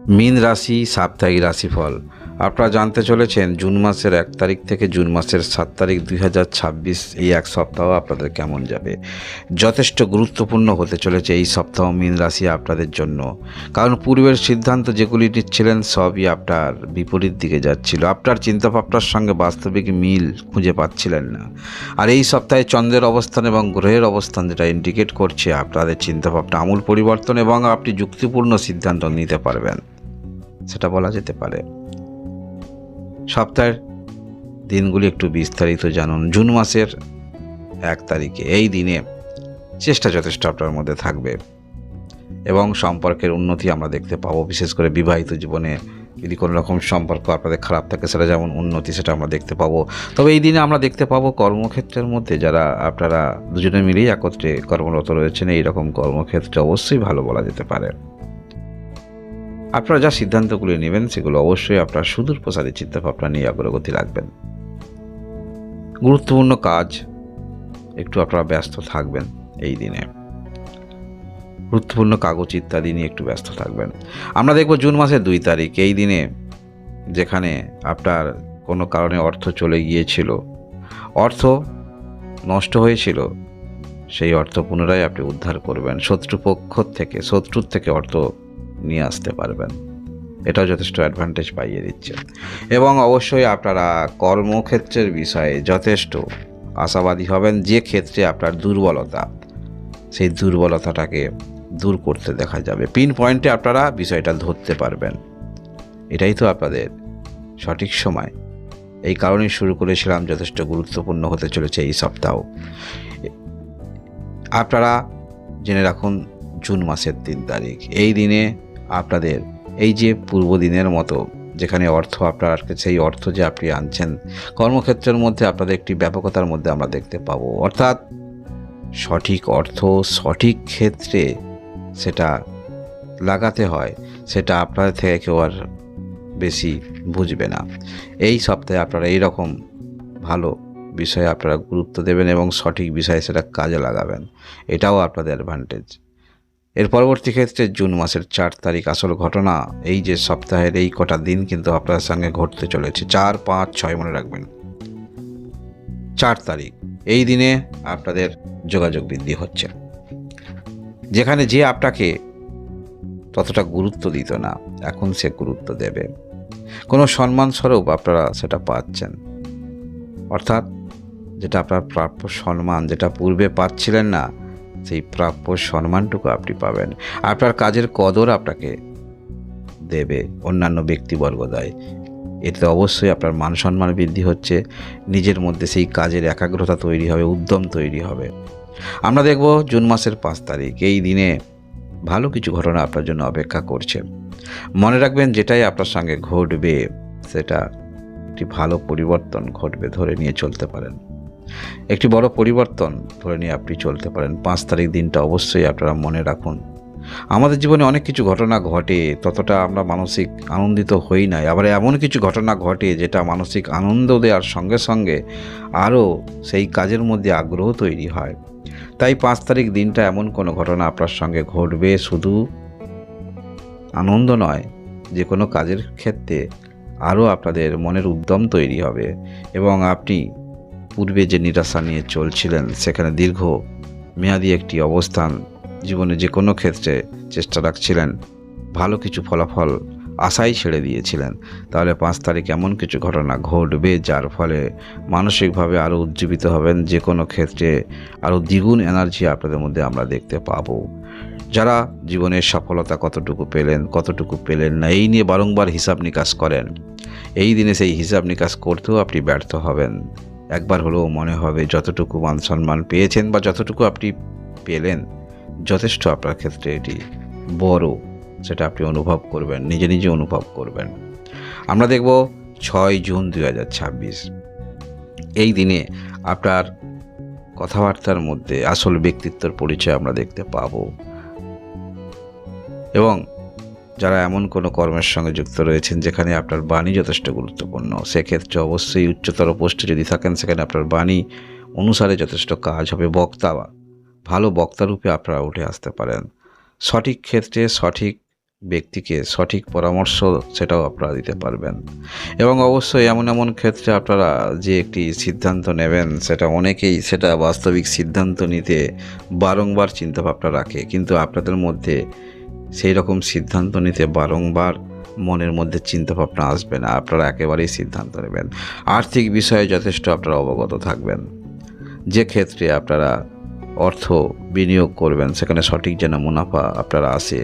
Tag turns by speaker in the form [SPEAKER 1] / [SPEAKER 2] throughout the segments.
[SPEAKER 1] মীন রাশি সাপ্তাহিক রাশিফল আপনারা জানতে চলেছেন জুন মাসের 1 তারিখ থেকে জুন মাসের 7 তারিখ 2026 এই এক সপ্তাহ আপনাদের কেমন যাবে। যথেষ্ট গুরুত্বপূর্ণ হতে চলেছে এই সপ্তাহ মীন রাশি আপনাদের জন্য, কারণ পূর্বের সিদ্ধান্ত যেগুলি নিচ্ছিলেন সবই আপনার বিপরীত দিকে যাচ্ছিল। আপনার চিন্তাভাবনার সঙ্গে বাস্তবিক মিল খুঁজে পাচ্ছিলেন না। আর এই সপ্তাহে চন্দ্রের অবস্থান এবং গ্রহের অবস্থান যেটা ইন্ডিকেট করছে আপনাদের চিন্তাভাবনা আমূল পরিবর্তন এবং আপনি যুক্তিপূর্ণ সিদ্ধান্ত নিতে পারবেন, সেটা বলা যেতে পারে। সপ্তাহের দিনগুলি একটু বিস্তারিত জানুন। জুন মাসের 1 তারিখে এই দিনে চেষ্টা যথেষ্ট আপনার মধ্যে থাকবে এবং সম্পর্কের উন্নতি আমরা দেখতে পাবো। বিশেষ করে বিবাহিত জীবনে যদি কোনো রকম সম্পর্ক আপনাদের খারাপ থাকে সেটা যেমন উন্নতি সেটা আমরা দেখতে পাবো। তবে এই দিনে আমরা দেখতে পাবো কর্মক্ষেত্রের মধ্যে যারা আপনারা দুজনে মিলেই একত্রে কর্মরত রয়েছেন, এই রকম কর্মক্ষেত্রে অবশ্যই ভালো বলা যেতে পারে। আপনারা যা সিদ্ধান্তগুলি নেবেন সেগুলো অবশ্যই আপনার সুদূর প্রসারী চিন্তাভাবনা নিয়ে অগ্রগতি রাখবেন। গুরুত্বপূর্ণ কাজ একটু আপনারা ব্যস্ত থাকবেন এই দিনে, গুরুত্বপূর্ণ কাগজ ইত্যাদি নিয়ে একটু ব্যস্ত থাকবেন। আমরা দেখব জুন মাসের 2 তারিখ এই দিনে যেখানে আপনার কোনো কারণে অর্থ চলে গিয়েছিল, অর্থ নষ্ট হয়েছিল, সেই অর্থ পুনরায় আপনি উদ্ধার করবেন। শত্রুর থেকে অর্থ নিয়ে আসতে পারবেন, এটাও যথেষ্ট অ্যাডভান্টেজ পাইয়ে দিচ্ছে। এবং অবশ্যই আপনারা কর্মক্ষেত্রের বিষয়ে যথেষ্ট আশাবাদী হবেন। যে ক্ষেত্রে আপনার দুর্বলতা, সেই দুর্বলতাটাকে দূর করতে দেখা যাবে। পিন পয়েন্টে আপনারা বিষয়টা ধরতে পারবেন। এটাই তো আপনাদের সঠিক সময়। এই কারণেই শুরু করেছিলাম যথেষ্ট গুরুত্বপূর্ণ হতে চলেছে এই সপ্তাহ। আপনারা জেনে রাখুন জুন মাসের 3 তারিখ এই দিনে আপনাদের এই যে পূর্ব দিনের মতো যেখানে অর্থ আপনার সেই অর্থ যে আপনি আনছেন কর্মক্ষেত্রের মধ্যে আপনাদের একটি ব্যাপকতার মধ্যে আমরা দেখতে পাবো। অর্থাৎ সঠিক অর্থ সঠিক ক্ষেত্রে সেটা লাগাতে হয়, সেটা আপনাদের থেকে কেউ আর বেশি বুঝবে না। এই সপ্তাহে আপনারা এই রকম ভালো বিষয়ে আপনারা গুরুত্ব দেবেন এবং সঠিক বিষয়ে সেটা কাজে লাগাবেন, এটাও আপনাদের অ্যাডভান্টেজ। এর পরবর্তী ক্ষেত্রে জুন মাসের 4 তারিখ আসল ঘটনা। এই যে সপ্তাহের এই কটা দিন কিন্তু আপনার সঙ্গে ঘটতে চলেছে। 4, 5, 6 মনে রাখবেন। 4 তারিখ এই দিনে আপনাদের যোগাযোগ বৃদ্ধি হচ্ছে। যেখানে যে আপনাকে ততটা গুরুত্ব দিত না, এখন সে গুরুত্ব দেবে। কোনো সম্মানস্বরূপ আপনারা সেটা পাচ্ছেন, অর্থাৎ যেটা আপনার প্রাপ্য সম্মান, যেটা পূর্বে পাচ্ছিলেন না, সেই প্রাপ্য সম্মানটুকু আপনি পাবেন। আপনার কাজের কদর আপনাকে দেবে, অন্যান্য ব্যক্তিবর্গ দেয়। এতে অবশ্যই আপনার মান সম্মান বৃদ্ধি হচ্ছে, নিজের মধ্যে সেই কাজের একাগ্রতা তৈরি হবে, উদ্যম তৈরি হবে। আমরা দেখব জুন মাসের 5 তারিখ এই দিনে ভালো কিছু ঘটনা আপনার জন্য অপেক্ষা করছে। মনে রাখবেন যেটাই আপনার সঙ্গে ঘটবে সেটা একটি ভালো পরিবর্তন ঘটবে ধরে নিয়ে চলতে পারেন। একটি বড় পরিবর্তন ধরে নিয়ে আপনি চলতে পারেন। 5 তারিখ দিনটা অবশ্যই আপনারা মনে রাখুন। আমাদের জীবনে অনেক কিছু ঘটনা ঘটে, ততটা আমরা মানসিক আনন্দিত হই না। আবার এমন কিছু ঘটনা ঘটে যেটা মানসিক আনন্দ দেওয়ার সঙ্গে সঙ্গে আরও সেই কাজের মধ্যে আগ্রহ তৈরি হয়। তাই 5 তারিখ দিনটা এমন কোনো ঘটনা আপনার সঙ্গে ঘটবে, শুধু আনন্দ নয়, যে কোনো কাজের ক্ষেত্রে আরও আপনাদের মনের উদ্যম তৈরি হবে এবং আপনি পূর্বে যে নিরাশা নিয়ে চলছিলেন সেখানে দীর্ঘ মেয়াদী একটি অবস্থান জীবনে যে কোনো ক্ষেত্রে চেষ্টা রাখছিলেন, ভালো কিছু ফলাফল আশাই ছেড়ে দিয়েছিলেন, তাহলে 5 তারিখ এমন কিছু ঘটনা ঘটবে যার ফলে মানসিকভাবে আরও উজ্জীবিত হবেন। যে কোনো ক্ষেত্রে আরও দ্বিগুণ এনার্জি আপনাদের মধ্যে আমরা দেখতে পাবো। যারা জীবনের সফলতা কতটুকু পেলেন না এই নিয়ে বারংবার হিসাব নিকাশ করেন, এই দিনে সেই হিসাব নিকাশ করতেও আপনি ব্যর্থ হবেন। একবার হলেও মনে হবে যতটুকু মান সম্মান পেয়েছেন বা যতটুকু আপনি পেলেন যথেষ্ট আপনার ক্ষেত্রে এটি বড়, সেটা আপনি অনুভব করবেন, নিজে নিজে অনুভব করবেন। আমরা দেখব 6 জুন 2026 এই দিনে আপনার কথাবার্তার মধ্যে আসল ব্যক্তিত্বের পরিচয় আমরা দেখতে পাবো। এবং যারা এমন কোনো কর্মের সঙ্গে যুক্ত রয়েছেন যেখানে আপনার বাণী যথেষ্ট গুরুত্বপূর্ণ, সেক্ষেত্রে অবশ্যই উচ্চতর পোস্টে যদি থাকেন সেখানে আপনার বাণী অনুসারে যথেষ্ট কাজ হবে। ভালো বক্তা রূপে আপনারা উঠে আসতে পারেন। সঠিক ক্ষেত্রে সঠিক ব্যক্তিকে সঠিক পরামর্শ সেটাও আপনারা দিতে পারবেন। এবং অবশ্যই এমন এমন ক্ষেত্রে আপনারা যে একটি সিদ্ধান্ত নেবেন, সেটা অনেকেই সেটা বাস্তবিক সিদ্ধান্ত নিতে বারংবার চিন্তাভাবনা রাখে, কিন্তু আপনাদের মধ্যে সেই রকম সিদ্ধান্ত নিতে বারংবার মনের মধ্যে চিন্তাভাবনা আসবে না। আপনারা একেবারেই সিদ্ধান্ত নেবেন। আর্থিক বিষয়ে যথেষ্ট আপনারা অবগত থাকবেন। যে ক্ষেত্রে আপনারা অর্থ বিনিয়োগ করবেন সেখানে সঠিক যেন মুনাফা আপনারা আসে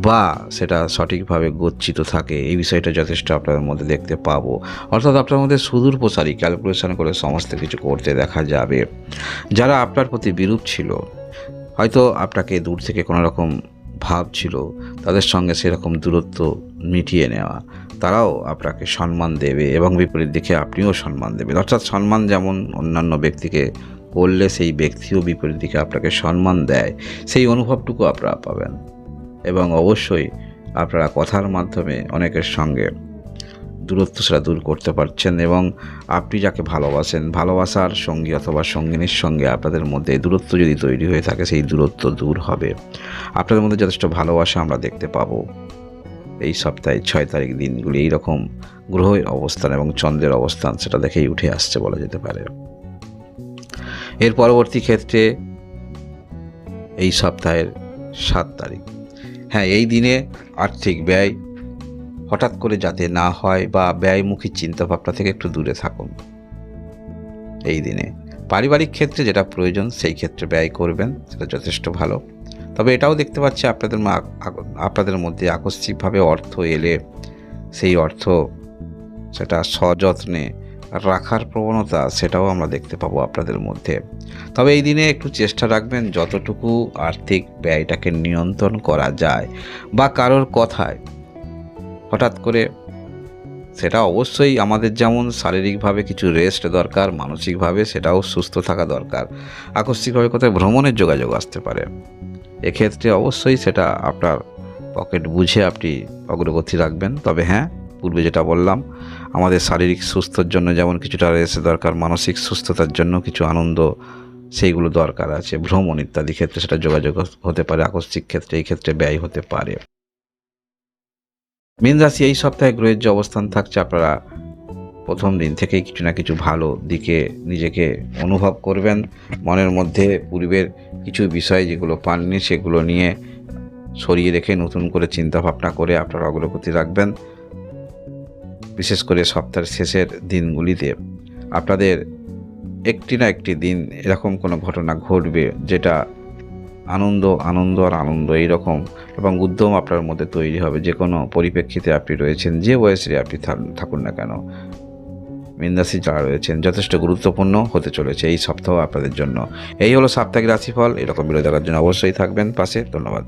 [SPEAKER 1] বা সেটা সঠিকভাবে গচ্ছিত থাকে, এই বিষয়টা যথেষ্ট আপনাদের মধ্যে দেখতে পাবো। অর্থাৎ আপনার মধ্যে সুদূর প্রসারী ক্যালকুলেশন করে সমস্ত কিছু করতে দেখা যাবে। যারা আপনার প্রতি বিরূপ ছিল, হয়তো আপনাকে দূর থেকে কোনো রকম ভাব ছিল, তাদের সঙ্গে সেরকম দূরত্ব মিটিয়ে নেওয়া, তারাও আপনাকে সম্মান দেবে এবং বিপরীত দিকে আপনিও সম্মান দেবেন। অর্থাৎ সম্মান যেমন অন্যান্য ব্যক্তিকে করলে সেই ব্যক্তিও বিপরীত দিকে আপনাকে সম্মান দেয়, সেই অনুভবটুকু আপনারা পাবেন। এবং অবশ্যই আপনারা কথার মাধ্যমে অনেকের সঙ্গে দূরত্ব সেটা দূর করতে পারছেন এবং আপনি যাকে ভালোবাসেন, ভালোবাসার সঙ্গী অথবা সঙ্গিনীর সঙ্গে আপনাদের মধ্যে দূরত্ব যদি তৈরি হয়ে থাকে, সেই দূরত্ব দূর হবে। আপনাদের মধ্যে যথেষ্ট ভালোবাসা আমরা দেখতে পাবো এই সপ্তাহে 6 তারিখ দিনগুলি। এইরকম গ্রহের অবস্থান এবং চন্দ্রের অবস্থান সেটা দেখেই উঠে আসছে বলা যেতে পারে। এর পরবর্তী ক্ষেত্রে এই সপ্তাহের 7 তারিখ, হ্যাঁ, এই দিনে আর্থিক ব্যয় হঠাৎ করে যাতে না হয় বা ব্যয়মুখী চিন্তাভাবনা থেকে একটু দূরে থাকুন। এই দিনে পারিবারিক ক্ষেত্রে যেটা প্রয়োজন সেই ক্ষেত্রে ব্যয় করবেন, সেটা যথেষ্ট ভালো। তবে এটাও দেখতে পাচ্ছি আপনাদের মধ্যে আকস্মিকভাবে অর্থ এলে সেই অর্থ সেটা সযত্নে রাখার প্রবণতা সেটাও আমরা দেখতে পাবো আপনাদের মধ্যে। তবে এই দিনে একটু চেষ্টা রাখবেন যতটুকু আর্থিক ব্যয়টাকে নিয়ন্ত্রণ করা যায় বা কারোর কথায় হঠাৎ করে, সেটা অবশ্যই আমাদের যেমন শারীরিকভাবে কিছু রেস্ট দরকার, মানসিকভাবে সেটাও সুস্থ থাকা দরকার। আকস্মিকভাবে কোথায় ভ্রমণের যোগাযোগ আসতে পারে, এক্ষেত্রে অবশ্যই সেটা আপনার পকেট বুঝে আপনি অগ্রগতি রাখবেন। তবে হ্যাঁ, পূর্বে যেটা বললাম, আমাদের শারীরিক সুস্থতার জন্য যেমন কিছুটা রেস্ট দরকার, মানসিক সুস্থতার জন্য কিছু আনন্দ সেইগুলো দরকার আছে। ভ্রমণ ইত্যাদি ক্ষেত্রে সেটা যোগাযোগ হতে পারে, আকস্মিক ক্ষেত্রে এই ক্ষেত্রে ব্যয় হতে পারে। মীন রাশি, এই সপ্তাহে গ্রহের যে অবস্থান থাকছে, আপনারা প্রথম দিন থেকেই কিছু না কিছু ভালো দিকে নিজেকে অনুভব করবেন। মনের মধ্যে পূর্বের কিছু বিষয় যেগুলো পাননি সেগুলো নিয়ে সরিয়ে রেখে নতুন করে চিন্তা ভাবনা করে আপনারা অগ্রগতি রাখবেন। বিশেষ করে সপ্তাহের শেষের দিনগুলিতে আপনাদের একটি না একটি দিন এরকম কোনো ঘটনা ঘটবে যেটা আনন্দ আনন্দ আর আনন্দ এইরকম, এবং উদ্যম আপনার মধ্যে তৈরি হবে। যে কোনো পরিপ্রেক্ষিতে আপনি রয়েছেন, যে বয়সে আপনি থাকুন না কেন, মীন রাশি যারা রয়েছেন যথেষ্ট গুরুত্বপূর্ণ হতে চলেছে এই সপ্তাহ আপনাদের জন্য। এই হলো সাপ্তাহিক রাশিফল। এরকম ভিডিও দেখার জন্য অবশ্যই থাকবেন পাশে। ধন্যবাদ।